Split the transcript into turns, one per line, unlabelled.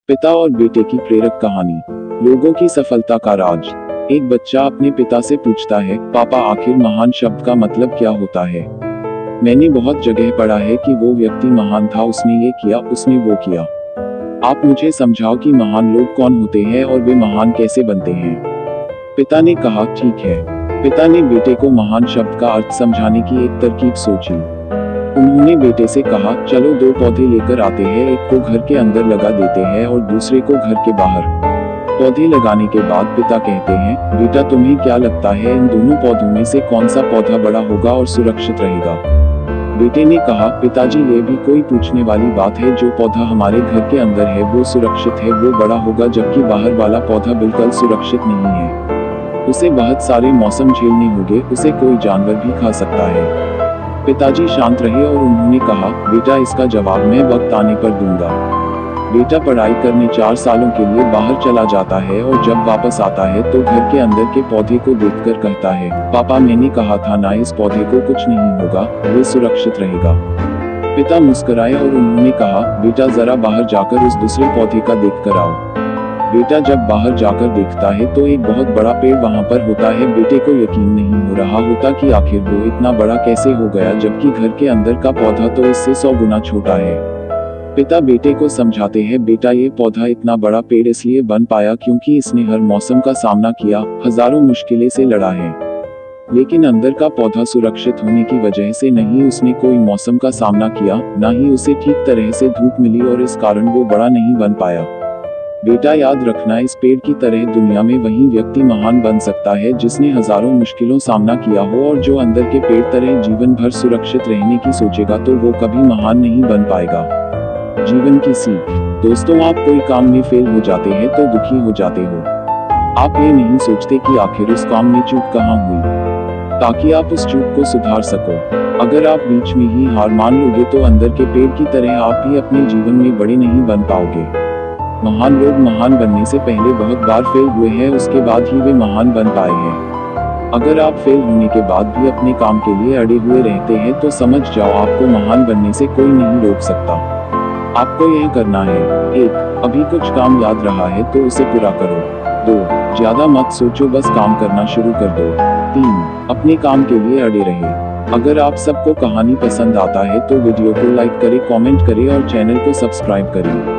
पिता और बेटे की प्रेरक कहानी। लोगों की सफलता का राज। एक बच्चा अपने पिता से पूछता है, पापा आखिर महान शब्द का मतलब क्या होता है। मैंने बहुत जगह पढ़ा है कि वो व्यक्ति महान था, उसने ये किया, उसने वो किया। आप मुझे समझाओ कि महान लोग कौन होते हैं और वे महान कैसे बनते हैं। पिता ने कहा, ठीक है। पिता ने बेटे को महान शब्द का अर्थ समझाने की एक तरकीब सोची। उन्होंने बेटे से कहा, चलो 2 पौधे लेकर आते हैं, एक को घर के अंदर लगा देते हैं और दूसरे को घर के बाहर। पौधे लगाने के बाद पिता कहते हैं, बेटा तुम्हें क्या लगता है इन दोनों पौधों में से कौन सा पौधा बड़ा होगा और सुरक्षित रहेगा। बेटे ने कहा, पिताजी ये भी कोई पूछने वाली बात है, जो पौधा हमारे घर के अंदर है वो सुरक्षित है, वो बड़ा होगा, जबकि बाहर वाला पौधा बिल्कुल सुरक्षित नहीं है। उसे बहुत सारे मौसम झेलने होंगे, उसे कोई जानवर भी खा सकता है। पिताजी शांत रहे और उन्होंने कहा, बेटा इसका जवाब मैं वक्त आने पर दूंगा। बेटा पढ़ाई करने 4 सालों के लिए बाहर चला जाता है और जब वापस आता है तो घर के अंदर के पौधे को देखकर कहता है, पापा मैंने कहा था ना, इस पौधे को कुछ नहीं होगा, वो सुरक्षित रहेगा। पिता मुस्कुराए और उन्होंने कहा, बेटा जरा बाहर जाकर उस दूसरे पौधे का देख कर आओ। बेटा जब बाहर जाकर देखता है तो एक बहुत बड़ा पेड़ वहां पर होता है। बेटे को यकीन नहीं हो रहा होता कि आखिर वो इतना बड़ा कैसे हो गया, जबकि घर के अंदर का पौधा तो इससे 100 गुना छोटा है। पिता बेटे को समझाते हैं, बेटा ये पौधा इतना बड़ा पेड़ इसलिए बन पाया क्योंकि इसने हर मौसम का सामना किया, हजारों मुश्किलें से लड़ा है। लेकिन अंदर का पौधा सुरक्षित होने की वजह से नहीं उसने कोई मौसम का सामना किया, ना ही उसे ठीक तरह से धूप मिली और इस कारण वो बड़ा नहीं बन पाया। बेटा याद रखना, इस पेड़ की तरह दुनिया में वही व्यक्ति महान बन सकता है जिसने हजारों मुश्किलों सामना किया हो, और जो अंदर के पेड़ तरह जीवन भर सुरक्षित रहने की सोचेगा तो वो कभी महान नहीं बन पाएगा। जीवन की सीख। दोस्तों, आप कोई काम में फेल हो जाते हैं तो दुखी हो जाते हो। आप ये नहीं सोचते कि आखिर उस काम में चूक कहाँ हुई, ताकि आप उस चूक को सुधार सको। अगर आप बीच में ही हार मान लोगे तो अंदर के पेड़ की तरह आप भी अपने जीवन में बड़े नहीं बन पाओगे। महान लोग महान बनने से पहले बहुत बार फेल हुए हैं, उसके बाद ही वे महान बन पाए हैं। अगर आप फेल होने के बाद भी अपने काम के लिए अड़े हुए रहते हैं तो समझ जाओ आपको महान बनने से कोई नहीं रोक सकता। आपको यह करना है, 1. अभी कुछ काम याद रहा है तो उसे पूरा करो। 2. ज्यादा मत सोचो, बस काम करना शुरू कर दो। 3. अपने काम के लिए अड़े रहे। अगर आप सबको कहानी पसंद आता है तो वीडियो को लाइक करें, कमेंट करें और चैनल को सब्सक्राइब करें।